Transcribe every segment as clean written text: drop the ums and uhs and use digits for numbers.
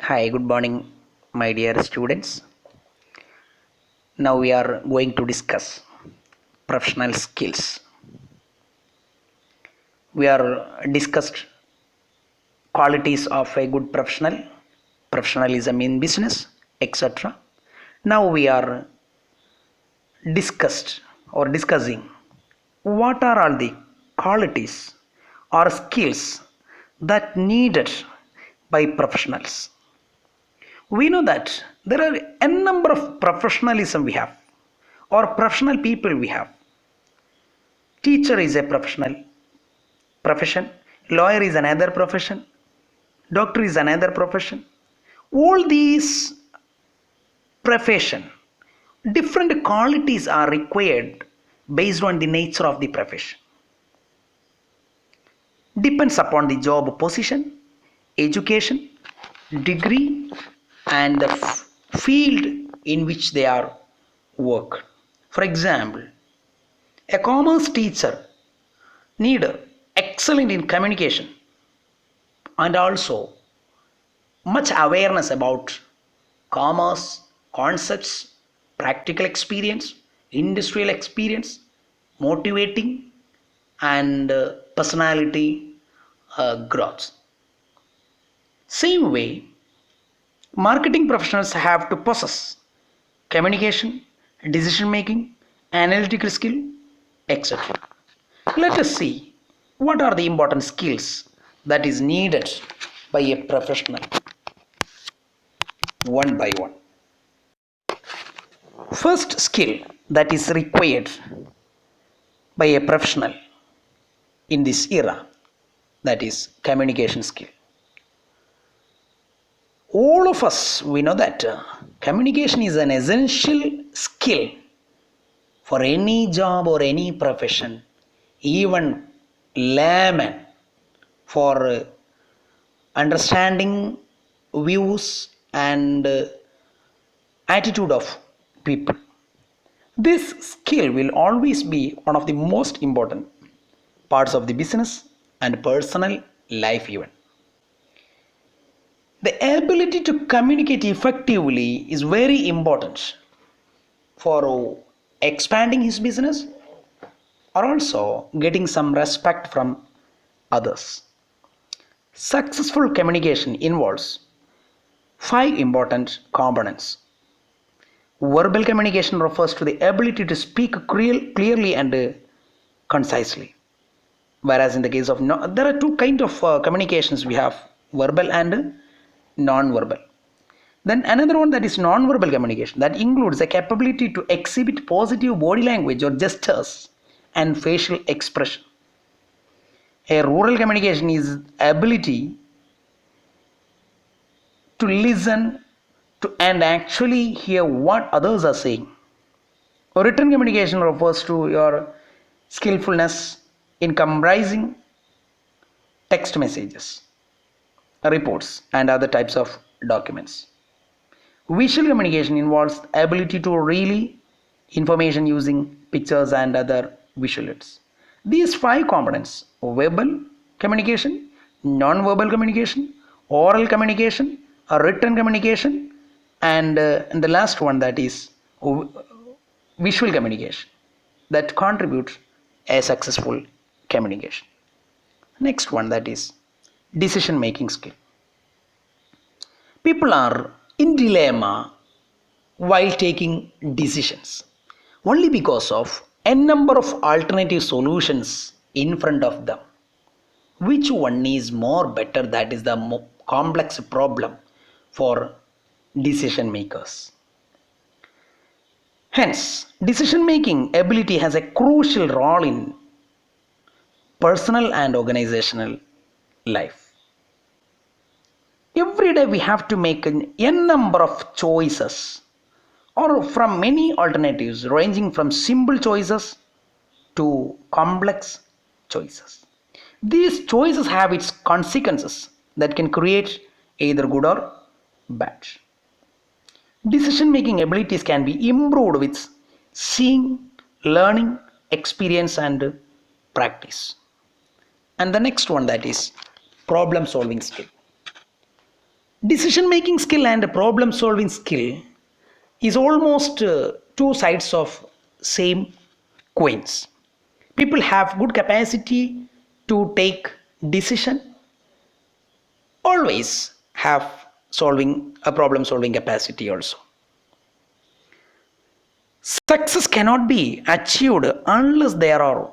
Hi, good morning, my dear students. Now we are going to discuss professional skills. We are discussed qualities of a good professional, professionalism in business, etc. Now we are discussing what are all the qualities or skills that needed by professionals. We know that there are a number of professionalism we have or professional people we have. Teacher is a professional profession, lawyer is another profession, doctor is another profession. All these profession, different qualities are required based on the nature of the profession. Depends upon the job position, education, degree, and the field in which they are work. For example, a commerce teacher need excellent in communication and also much awareness about commerce concepts, practical experience, industrial experience, motivating, and personality growth. Same way, marketing professionals have to possess communication, decision making, analytical skill, etc. Let us see what are the important skills that is needed by a professional one by one. First skill that is required by a professional in this era, that is communication skill. All of us we know that communication is an essential skill for any job or any profession, even layman, for understanding views and attitude of people. This skill will always be one of the most important parts of the business and personal life even. The ability to communicate effectively is very important for expanding his business or also getting some respect from others. Successful communication involves 5 important components. Verbal communication refers to the ability to speak clearly and concisely. Whereas in the case of there are two kinds of communications we have, verbal and non-verbal. Then another one, that is non-verbal communication, that includes the capability to exhibit positive body language or gestures and facial expression. A rural communication is ability to listen to and actually hear what others are saying. Written communication refers to your skillfulness in comprising text messages, reports, and other types of documents. Visual communication involves ability to relay information using pictures and other visual aids. These 5 components: verbal communication, non-verbal communication, oral communication, written communication, and the last one, that is visual communication, that contribute a successful communication. Next one, that is decision making skill. People are in dilemma while taking decisions only because of a number of alternative solutions in front of them. Which one is more better? That is the complex problem for decision makers. Hence, decision making ability has a crucial role in personal and organizational life. Every day we have to make a number of choices, or from many alternatives, ranging from simple choices to complex choices. These choices have its consequences that can create either good or bad. Decision making abilities can be improved with seeing, learning, experience, and practice. And the next one, that is problem solving skill. Decision making skill and problem solving skill is almost two sides of same coins. People have good capacity to take decision, always have solving a problem solving capacity also. Success cannot be achieved unless there are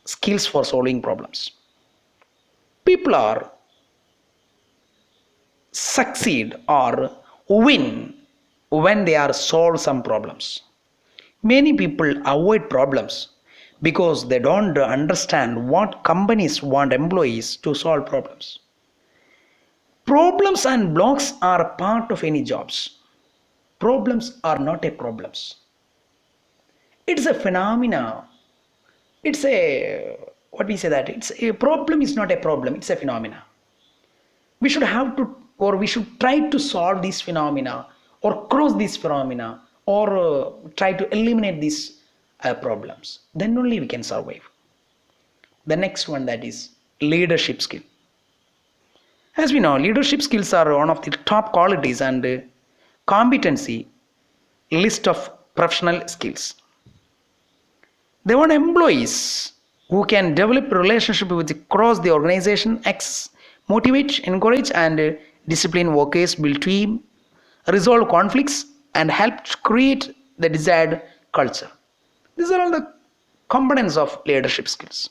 skills for solving problems. People are succeed or win when they are solve some problems. Many people avoid problems because they don't understand what companies want employees to solve problems. Problems and blocks are a part of any jobs. Problems are not a problems. It's a phenomena. It's a what we say that it's a problem is not a problem. It's a phenomena. We should have to or we should try to solve these phenomena or cross these phenomena or try to eliminate these problems. Then only we can survive. The next one, that is leadership skill. As we know, leadership skills are one of the top qualities and competency list of professional skills. They want employees who can develop relationship with across the organization, motivate, encourage, and discipline workers, build team, resolve conflicts, and help to create the desired culture. These are all the components of leadership skills.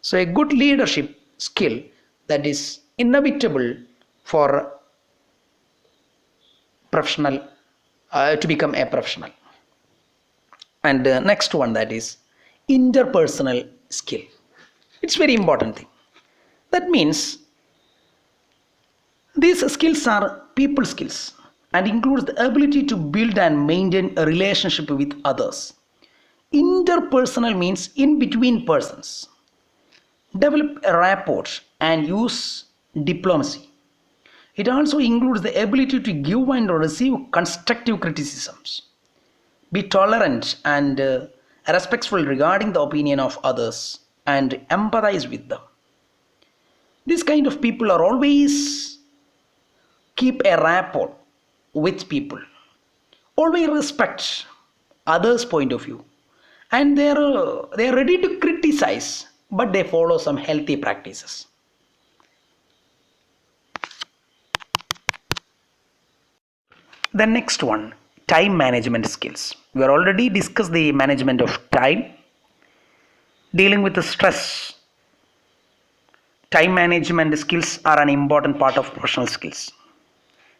So a good leadership skill that is inevitable for professional to become a professional. And next one, that is interpersonal skill. It's very important thing. That means these skills are people skills and includes the ability to build and maintain a relationship with others. Interpersonal means in between persons. Develop a rapport and use diplomacy. It also includes the ability to give and receive constructive criticisms. Be tolerant and respectful regarding the opinion of others and empathize with them. This kind of people are always keep a rapport with people, always respect others' point of view, and they are ready to criticize, but they follow some healthy practices. The next one, time management skills. We have already discussed the management of time, dealing with the stress. Time management skills are an important part of professional skills.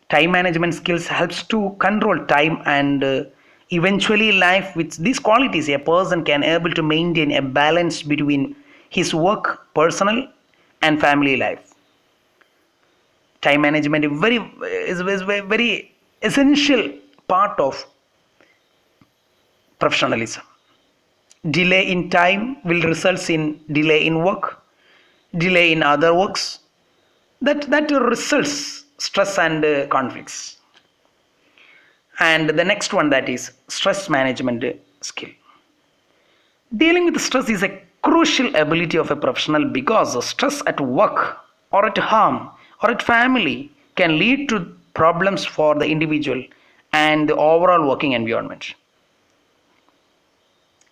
Time management skills helps to control time and eventually life. With these qualities, a person can able to maintain a balance between his work, personal, and family life. Time management is very essential part of professionalism. Delay in time will result in delay in work, delay in other works. That results stress and conflicts. And the next one, that is stress management skill. Dealing with stress is a crucial ability of a professional because stress at work or at home or at family can lead to problems for the individual and the overall working environment.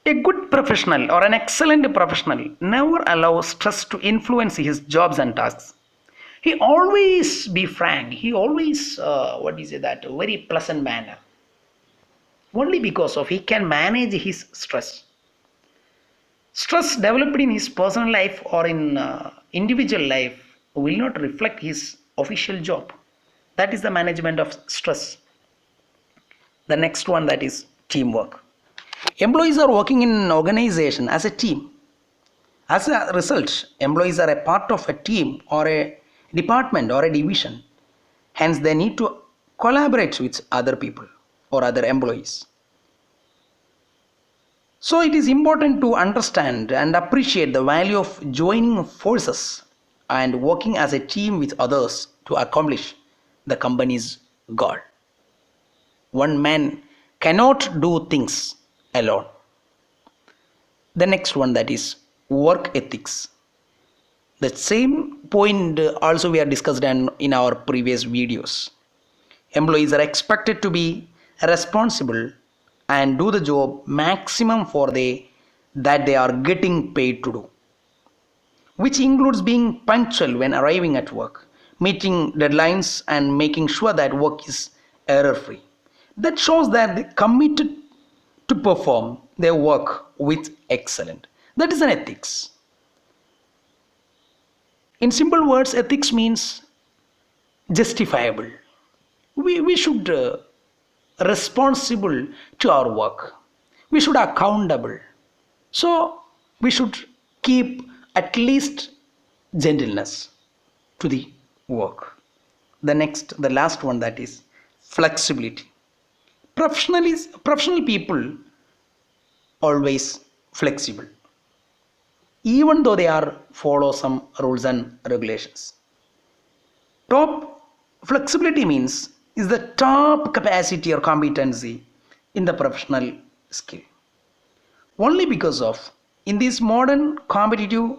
A good professional or an excellent professional never allows stress to influence his jobs and tasks. He always be frank. He always very pleasant manner. Only because of he can manage his stress. Stress developed in his personal life or in individual life will not reflect his official job. That is the management of stress. The next one, that is teamwork. Employees are working in an organization as a team. As a result, employees are a part of a team or a department or a division. Hence, they need to collaborate with other people or other employees. So, it is important to understand and appreciate the value of joining forces and working as a team with others to accomplish the company's goal. One man cannot do things alone. The next one, that is work ethics. The same point also we have discussed in our previous videos. Employees are expected to be responsible and do the job maximum that they are getting paid to do, which includes being punctual when arriving at work, meeting deadlines, and making sure that work is error free. That shows that they committed to perform their work with excellence. That is an ethics. In simple words, ethics means justifiable. We should responsible to our work. We should accountable. So we should keep at least gentleness to the work. The last one, that is flexibility. Professional people always flexible, even though they are follow some rules and regulations. Top flexibility means is the top capacity or competency in the professional skill. Only because of in this modern competitive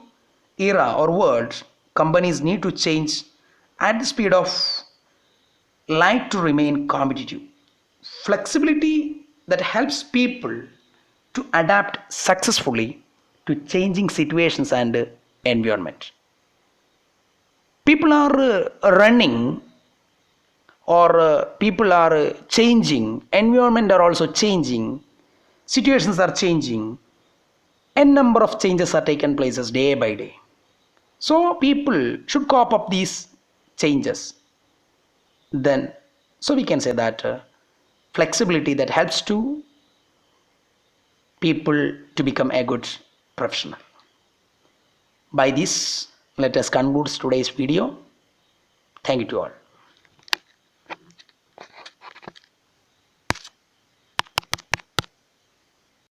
era or world, companies need to change at the speed of light to remain competitive. Flexibility that helps people to adapt successfully to changing situations and environment. People are running or people are changing, environment are also changing, situations are changing, n number of changes are taken places day by day. So people should cope up these changes. Then so we can say that flexibility that helps to people to become a good professional. By this, let us conclude today's video. Thank you to all.